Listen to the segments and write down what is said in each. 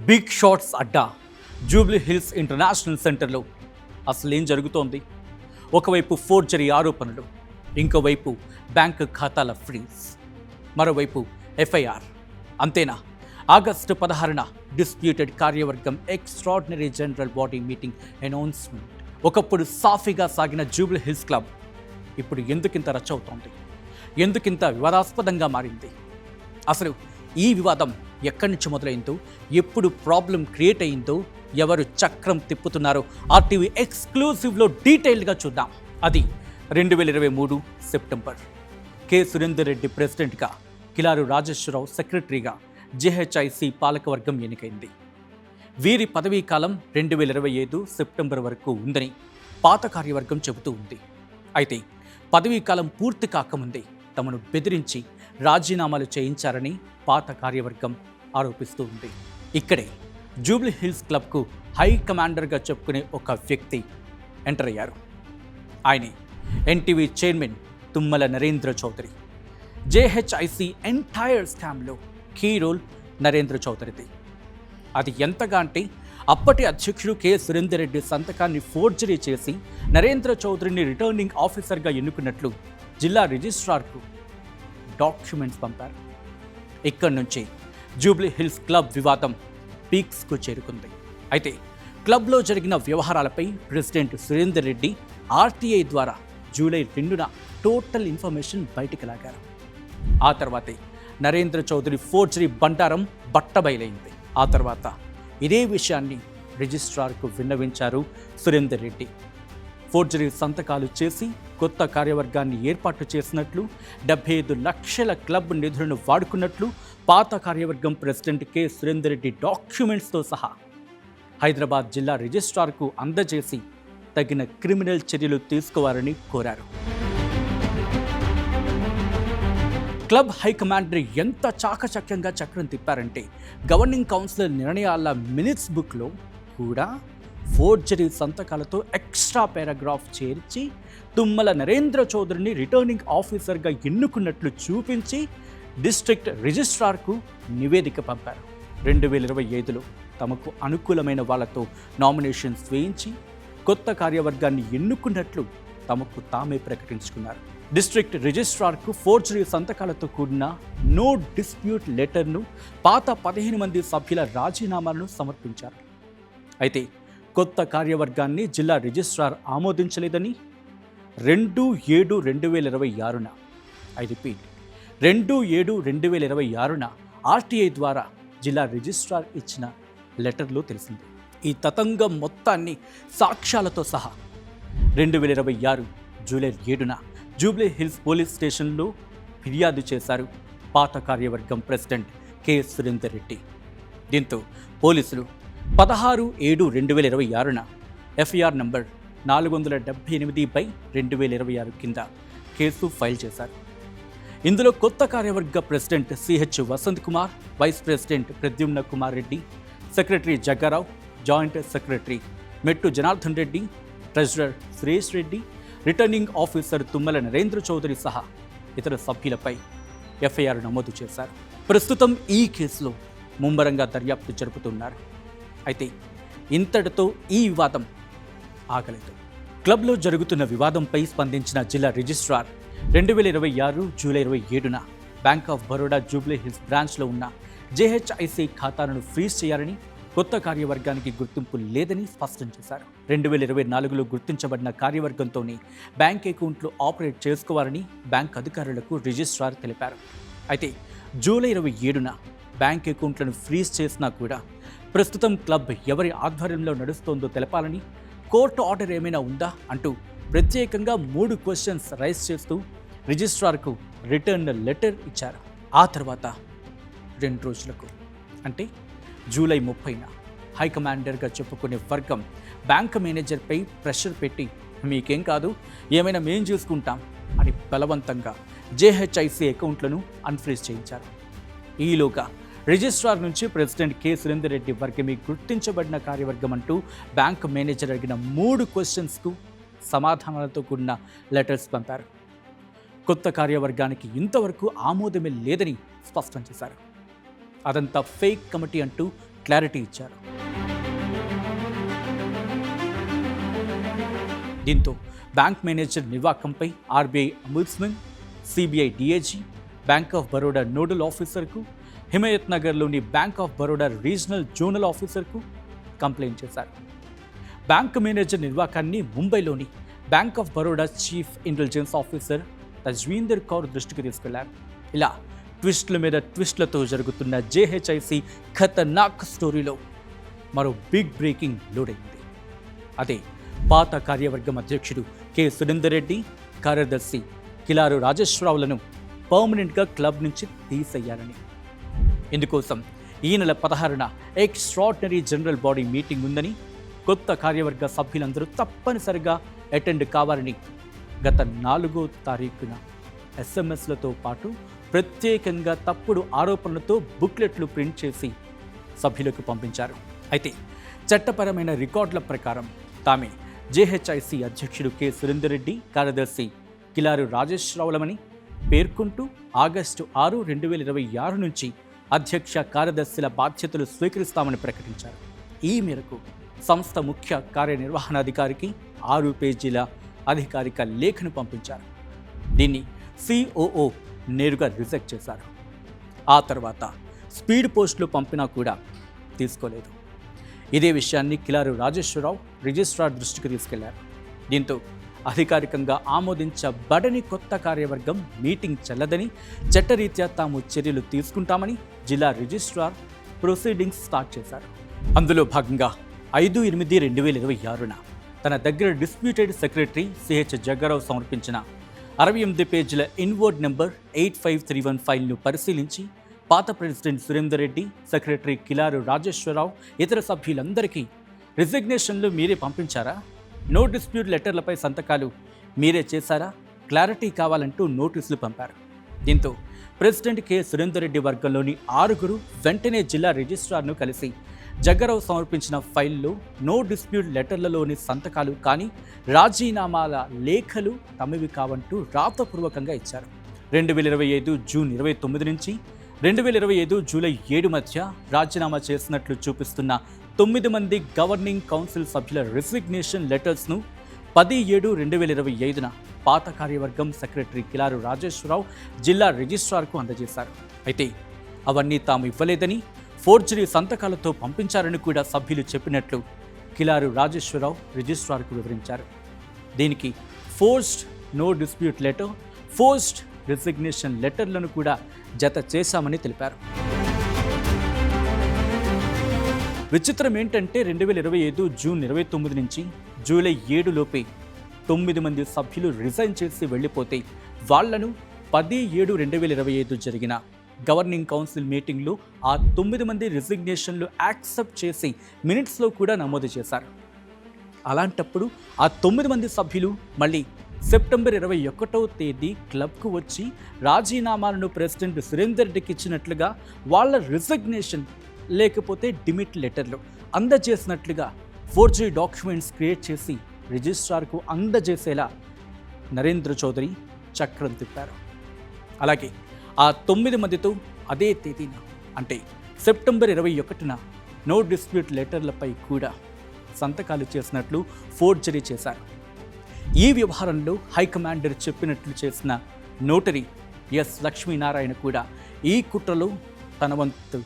Big shots అడ్డా Jubilee hills international సెంటర్లో అసలు ఏం జరుగుతోంది? ఒకవైపు ఫోర్జరీ ఆరోపణలు, ఇంకోవైపు బ్యాంక్ ఖాతాల ఫ్రీజ్, మరోవైపు ఎఫ్ఐఆర్. అంతేనా? ఆగస్టు 16న డిస్ప్యూటెడ్ కార్యవర్గం extraordinary general body meeting announcement. ఒకప్పుడు సాఫీగా సాగిన జూబ్లీ హిల్స్ క్లబ్ ఇప్పుడు ఎందుకింత రచ్చ అవుతోంది? ఎందుకింత వివాదాస్పదంగా మారింది? అసలు ఈ వివాదం ఎక్కడి నుంచి మొదలైందో, ఎప్పుడు ప్రాబ్లం క్రియేట్ అయిందో, ఎవరు చక్రం తిప్పుతున్నారో ఆర్టీవీ ఎక్స్క్లూజివ్లో డీటెయిల్గా చూద్దాం. అది 2023 సెప్టెంబర్. కె సురేందర్ రెడ్డి ప్రెసిడెంట్గా, కిలారు రాజేశ్వరరావు సెక్రటరీగా జేహెచ్ఐసి పాలకవర్గం ఎన్నికైంది. వీరి పదవీ కాలం 2025 సెప్టెంబర్ వరకు ఉందని పాత కార్యవర్గం చెబుతూ ఉంది. అయితే పదవీ కాలం పూర్తి కాకముందే తమను బెదిరించి రాజీనామాలు చేయించారని పాత కార్యవర్గం ఆరోపిస్తూ ఉంది. ఇక్కడే జూబ్లీ హిల్స్ క్లబ్కు హై కమాండర్గా చెప్పుకునే ఒక వ్యక్తి ఎంటర్ అయ్యారు. ఆయనే NTV chairman Tummala Narendra Chowdary. JHIC entire స్కామ్లో కీ రోల్ నరేంద్ర చౌదరిది. అది ఎంతగా అంటే అప్పటి అధ్యక్షుడు కె సురేందర్ రెడ్డి సంతకాన్ని ఫోర్జరీ చేసి నరేంద్ర చౌదరిని రిటర్నింగ్ ఆఫీసర్గా ఎన్నుకున్నట్లు జిల్లా రిజిస్ట్రార్కు డాక్యుమెంట్స్ పంపారు. ఇక్కడి నుంచి జూబ్లీ హిల్స్ క్లబ్ వివాదం పీక్స్కు చేరుకుంది. అయితే క్లబ్లో జరిగిన వ్యవహారాలపై ప్రెసిడెంట్ సురేందర్ రెడ్డి ఆర్టీఐ ద్వారా జూలై 2న టోటల్ ఇన్ఫర్మేషన్ బయటికి లాగారు. ఆ తర్వాతే నరేంద్ర చౌదరి ఫోర్జరీ బండారం బట్టబయలైంది. ఆ తర్వాత ఇదే విషయాన్ని రిజిస్ట్రార్కు విన్నవించారు సురేందర్ రెడ్డి. ఫోర్జరీ సంతకాలు చేసి కొత్త కార్యవర్గాన్ని ఏర్పాటు చేసినట్లు, 75 లక్షల క్లబ్ నిధులను వాడుకున్నట్లు పాత కార్యవర్గం ప్రెసిడెంట్ కె సురేందర్ రెడ్డి డాక్యుమెంట్స్తో సహా హైదరాబాద్ జిల్లా రిజిస్ట్రార్కు అందజేసి తగిన క్రిమినల్ చర్యలు తీసుకోవాలని కోరారు. క్లబ్ హైకమాండర్ ఎంత చాకచక్యంగా చక్రం తిప్పారంటే, గవర్నింగ్ కౌన్సిల్ నిర్ణయాల మినిట్స్ బుక్లో కూడా ఫోర్జరీ సంతకాలతో ఎక్స్ట్రా పారాగ్రాఫ్ చేర్చి తుమ్మల నరేంద్ర చౌదరిని రిటర్నింగ్ ఆఫీసర్గా ఎన్నుకున్నట్లు చూపించి డిస్ట్రిక్ట్ రిజిస్ట్రార్కు నివేదిక పంపారు. 2025లో తమకు అనుకూలమైన వాళ్లతో నామినేషన్స్ వేయించి కొత్త కార్యవర్గాన్ని ఎన్నుకున్నట్లు తమకు తామే ప్రకటించుకున్నారు. డిస్ట్రిక్ట్ రిజిస్ట్రార్కు ఫోర్జరీ సంతకాలతో కూడిన నో డిస్ప్యూట్ లెటర్ను, పాత 15 మంది సభ్యుల రాజీనామాలను సమర్పించారు. అయితే కొత్త కార్యవర్గాన్ని జిల్లా రిజిస్ట్రార్ ఆమోదించలేదని 2/7/2026న ఐ రిపీట్ 2/7/2026న ఆర్టీఐ ద్వారా జిల్లా రిజిస్ట్రార్ ఇచ్చిన లెటర్లో తెలిసింది. ఈ తతంగం మొత్తాన్ని సాక్ష్యాలతో సహా 2026 జూలై 7న జూబ్లీ హిల్స్ పోలీస్ స్టేషన్లో ఫిర్యాదు చేశారు పాత కార్యవర్గం ప్రెసిడెంట్ కె సురేందర్ రెడ్డి. దీంతో పోలీసులు 16/7/2026న ఎఫ్ఐఆర్ నంబర్ 478/2026 కింద కేసు ఫైల్ చేశారు. ఇందులో కొత్త కార్యవర్గ president CH Vasanth Kumar, vice president Pradyumna Kumar Reddy, secretary Jaggarao, joint secretary Mettu Janardhan Reddy, treasurer Suresh Reddy, returning officer Tummala Narendra Chowdary సహా ఇతర సభ్యులపై ఎఫ్ఐఆర్ నమోదు చేశారు. ప్రస్తుతం ఈ కేసులో ముమ్మరంగా దర్యాప్తు జరుపుతున్నారు. అయితే ఇంతటితో ఈ వివాదం ఆగలేదు. క్లబ్లో జరుగుతున్న వివాదంపై స్పందించిన జిల్లా రిజిస్ట్రార్ 2026 జూలై 27న బ్యాంక్ ఆఫ్ బరోడా జూబ్లీ హిల్స్ బ్రాంచ్లో ఉన్న జేహెచ్ఐసి ఖాతాలను ఫ్రీజ్ చేయాలని, కొత్త కార్యవర్గానికి గుర్తింపు లేదని స్పష్టం చేశారు. 2024లో గుర్తించబడిన కార్యవర్గంతోనే బ్యాంక్ అకౌంట్లు ఆపరేట్ చేసుకోవాలని బ్యాంక్ అధికారులకు రిజిస్ట్రార్ తెలిపారు. అయితే జూలై 27న బ్యాంక్ అకౌంట్లను ఫ్రీజ్ చేసినా కూడా ప్రస్తుతం క్లబ్ ఎవరి ఆధ్వర్యంలో నడుస్తోందో తెలపాలని, కోర్టు ఆర్డర్ ఏమైనా ఉందా అంటూ ప్రత్యేకంగా 3 క్వశ్చన్స్ రైజ్ చేస్తూ రిజిస్ట్రార్కు రిటర్న్ లెటర్ ఇచ్చారు. ఆ తర్వాత 2 రోజులకు అంటే జూలై 30న హైకమాండర్గా చెప్పుకునే వర్గం బ్యాంక్ మేనేజర్పై ప్రెషర్ పెట్టి, మీకేం కాదు, ఏమైనా మేం చూసుకుంటాం అని బలవంతంగా జేహెచ్ఐసి అకౌంట్లను అన్ఫ్రీజ్ చేయించారు. ఈలోగా రిజిస్ట్రార్ నుంచి ప్రెసిడెంట్ కె సురేందర్ రెడ్డి వర్గమే గుర్తించబడిన కార్యవర్గం అంటూ బ్యాంక్ మేనేజర్ అడిగిన 3 క్వశ్చన్స్కు సమాధానాలతో కూడిన లెటర్స్ పంపారు. కొత్త కార్యవర్గానికి ఇంతవరకు ఆమోదమే లేదని స్పష్టం చేశారు. అదంతా ఫేక్ కమిటీ అంటూ క్లారిటీ ఇచ్చారు. దీంతో బ్యాంక్ మేనేజర్ నివాకంపై RBI ombudsman, CBI DIG, bank of Baroda nodal ఆఫీసర్కు, హిమాయత్ నగర్లోని bank of Baroda regional zonal ఆఫీసర్కు కంప్లైంట్ చేశారు. బ్యాంక్ మేనేజర్ నిర్వాకాన్ని ముంబైలోని bank of Baroda chief intelligence officer Tajwinder Kaur దృష్టికి తీసుకెళ్లారు. ఇలా ట్విస్టుల మీద ట్విస్టులతో జరుగుతున్న జేహెచ్ఐసి ఖతర్నాక్ స్టోరీలో మరో బిగ్ బ్రేకింగ్ లోడైంది. అదే పాత కార్యవర్గం అధ్యక్షుడు కె సురేందర్ రెడ్డి, కార్యదర్శి కిలారు రాజేశ్వరరావులను పర్మనెంట్గా క్లబ్ నుంచి తీసేయాలని. ఇందుకోసం ఈ నెల 16న ఎక్స్ట్రాడినరీ జనరల్ బాడీ మీటింగ్ ఉందని, కొత్త కార్యవర్గ సభ్యులందరూ తప్పనిసరిగా అటెండ్ కావాలని గత 4వ తారీఖున ఎస్ఎంఎస్లతో పాటు ప్రత్యేకంగా తప్పుడు ఆరోపణలతో బుక్లెట్లు ప్రింట్ చేసి సభ్యులకు పంపించారు. అయితే చట్టపరమైన రికార్డుల ప్రకారం తామే జేహెచ్ఐసి అధ్యక్షుడు కె సురేందర్ రెడ్డి, కార్యదర్శి కిలారు రాజేశ్వరరావులమని పేర్కొంటూ ఆగస్టు 6, 2026 నుంచి అధ్యక్ష కార్యదర్శుల బాధ్యతలు స్వీకరిస్తామని ప్రకటించారు. ఈ మేరకు సంస్థ ముఖ్య కార్యనిర్వహణాధికారికి 6 పేజీల అధికారిక లేఖను పంపించారు. దీన్ని సిఓఓ నేరుగా రిజెక్ట్ చేశారు. ఆ తర్వాత స్పీడ్ పోస్టులు పంపినా కూడా తీసుకోలేదు. ఇదే విషయాన్ని కిలారు రాజేశ్వరరావు రిజిస్ట్రార్ దృష్టికి తీసుకెళ్లారు. దీంతో అధికారికంగా ఆమోదించబడని కొత్త కార్యవర్గం మీటింగ్ చెల్లదని, చట్టరీత్యా తాము చర్యలు తీసుకుంటామని జిల్లా రిజిస్ట్రార్ ప్రొసీడింగ్స్ స్టార్ట్ చేశారు. అందులో భాగంగా 5/8/2026న తన దగ్గర డిస్ప్యూటెడ్ సెక్రటరీ సిహెచ్ జగ్గారావు సమర్పించిన 68 పేజీల ఇన్వర్డ్ నెంబర్ 8531 ఫైల్ను పరిశీలించి పాత ప్రెసిడెంట్ సురేందర్ రెడ్డి, సెక్రటరీ కిలారు రాజేశ్వరరావు, ఇతర సభ్యులందరికీ రిజిగ్నేషన్లు మీరే పంపించారా, నో డిస్ప్యూట్ లెటర్లపై సంతకాలు మీరే చేశారా, క్లారిటీ కావాలంటూ నోటీసులు పంపారు. దీంతో ప్రెసిడెంట్ కె సురేందర్ రెడ్డి వర్గంలోని 6 వెంటనే జిల్లా రిజిస్ట్రార్ను కలిసి జగ్గారావు సమర్పించిన ఫైల్లో నో డిస్ప్యూట్ లెటర్లలోని సంతకాలు కానీ రాజీనామాల లేఖలు తమవి కావంటూ రాతపూర్వకంగా ఇచ్చారు. 2025 జూన్ 29 నుంచి 2025 జూలై 7 మధ్య రాజీనామా చేసినట్లు చూపిస్తున్న 9 మంది గవర్నింగ్ కౌన్సిల్ సభ్యుల రిజిగ్నేషన్ లెటర్స్ను 10/7/2025న పాత కార్యవర్గం సెక్రటరీ కిలారు రాజేశ్వరరావు జిల్లా రిజిస్ట్రార్కు అందజేశారు. అయితే అవన్నీ తాము ఇవ్వలేదని, ఫోర్జరీ సంతకాలతో పంపించారని కూడా సభ్యులు చెప్పినట్లు కిలారు రాజేశ్వరరావు రిజిస్ట్రార్కు వివరించారు. దీనికి forced no dispute letter, forced resignation లెటర్లను కూడా జత చేశామని తెలిపారు. విచిత్రం ఏంటంటే 2025 జూన్ 29 నుంచి జూలై 7 లోపే 9 మంది సభ్యులు రిజైన్ చేసి వెళ్ళిపోతే వాళ్లను 10/7/2025 జరిగిన గవర్నింగ్ కౌన్సిల్ మీటింగ్లో ఆ 9 మంది రిజిగ్నేషన్లు యాక్సెప్ట్ చేసి మినిట్స్లో కూడా నమోదు చేశారు. అలాంటప్పుడు ఆ 9 మంది సభ్యులు మళ్ళీ సెప్టెంబర్ 21వ తేదీ క్లబ్కు వచ్చి రాజీనామాలను ప్రెసిడెంట్ సురేందర్ రెడ్డికి ఇచ్చినట్లుగా వాళ్ళ రిజిగ్నేషన్ లేకపోతే డిమిట్ లెటర్లు అందజేసినట్లుగా ఫోర్జరీ డాక్యుమెంట్స్ క్రియేట్ చేసి రిజిస్ట్రార్కు అందజేసేలా నరేంద్ర చౌదరి చక్రం తిప్పారు. అలాగే ఆ 9 మందితో అదే తేదీన అంటే సెప్టెంబర్ 21న నో డిస్ప్యూట్ లెటర్లపై కూడా సంతకాలు చేసినట్లు ఫోర్జరీ చేశారు. ఈ వ్యవహారంలో హైకమాండర్ చెప్పినట్లు చేసిన నోటరీ ఎస్ లక్ష్మీనారాయణ కూడా ఈ కుట్రలో తన వంతు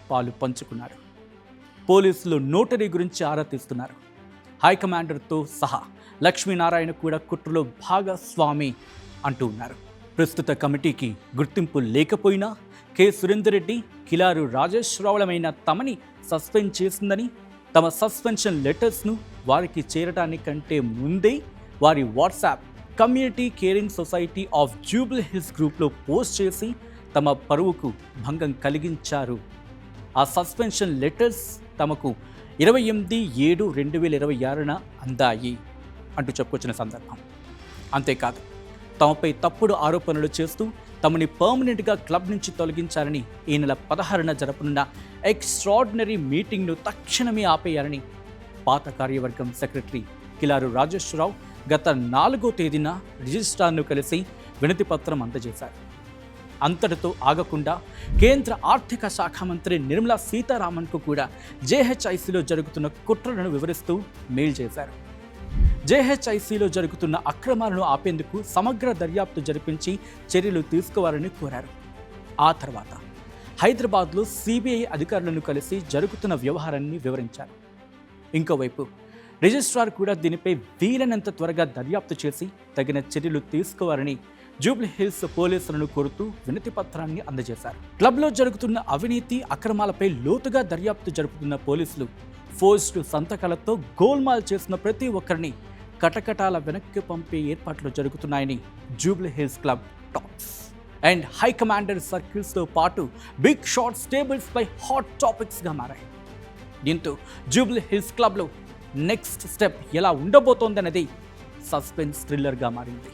పాలు పంచుకున్నారు. పోలీసులు నోటరీ గురించి ఆరా తీస్తున్నారు. హైకమాండర్తో సహా లక్ష్మీనారాయణ కూడా కుట్రలో భాగస్వామి అంటూ ఉన్నారు. ప్రస్తుత కమిటీకి గుర్తింపు లేకపోయినా కె సురేందర్ రెడ్డి, కిలారు రాజేశ్వరరావులమైన తమని సస్పెండ్ చేసిందని, తమ సస్పెన్షన్ లెటర్స్ను వారికి చేరడానికంటే ముందే వారి WhatsApp community caring society of Jubilee hills గ్రూప్లో పోస్ట్ చేసి తమ పరువుకు భంగం కలిగించారు. ఆ సస్పెన్షన్ లెటర్స్ తమకు 28/7/2026న అందాయి అంటూ చెప్పుకొచ్చిన సందర్భం. అంతేకాదు తమపై తప్పుడు ఆరోపణలు చేస్తూ తమని పర్మనెంట్గా క్లబ్ నుంచి తొలగించారని, ఈ నెల 16న జరపనున్న ఎక్స్ట్రాడినరీ మీటింగ్ను తక్షణమే ఆపేయాలని పాత కార్యవర్గం సెక్రటరీ కిలారు రాజేశ్వరరావు గత 4వ తేదీన రిజిస్ట్రార్ను కలిసి వినతి పత్రం అందజేశారు. అంతటితో ఆగకుండా కేంద్ర ఆర్థిక శాఖ మంత్రి నిర్మలా సీతారామన్కు కూడా జేహెచ్ఐసిలో జరుగుతున్న కుట్రలను వివరిస్తూ మెయిల్ చేశారు. జేహెచ్ఐసిలో జరుగుతున్న అక్రమాలను ఆపేందుకు సమగ్ర దర్యాప్తు జరిపించి చర్యలు తీసుకోవాలని కోరారు. ఆ తర్వాత హైదరాబాద్లో సిబిఐ అధికారులను కలిసి జరుగుతున్న వ్యవహారాన్ని వివరించారు. ఇంకోవైపు రిజిస్ట్రార్ కూడా దీనిపై వీలైనంత త్వరగా దర్యాప్తు చేసి తగిన చర్యలు తీసుకోవాలని జూబ్లీహిల్స్ పోలీసులను కోరుతూ వినతి పత్రాన్ని అందజేశారు. క్లబ్లో జరుగుతున్న అవినీతి అక్రమాలపై లోతుగా దర్యాప్తు జరుపుతున్న పోలీసులు ఫోర్స్డ్ సంతకాలతో గోల్మాల్ చేసిన ప్రతి ఒక్కరిని కటకటాల వెనక్కి పంపే ఏర్పాట్లు జరుగుతున్నాయని Jubilee Hills club talks. And high commander సర్కిల్స్తో పాటు బిగ్ షాట్ స్టేబుల్స్ పై హాట్ టాపిక్స్గా మారాయి. దీంతో జూబ్లీహిల్స్ క్లబ్లో నెక్స్ట్ స్టెప్ ఎలా ఉండబోతోందనేది సస్పెన్స్ థ్రిల్లర్గా మారింది.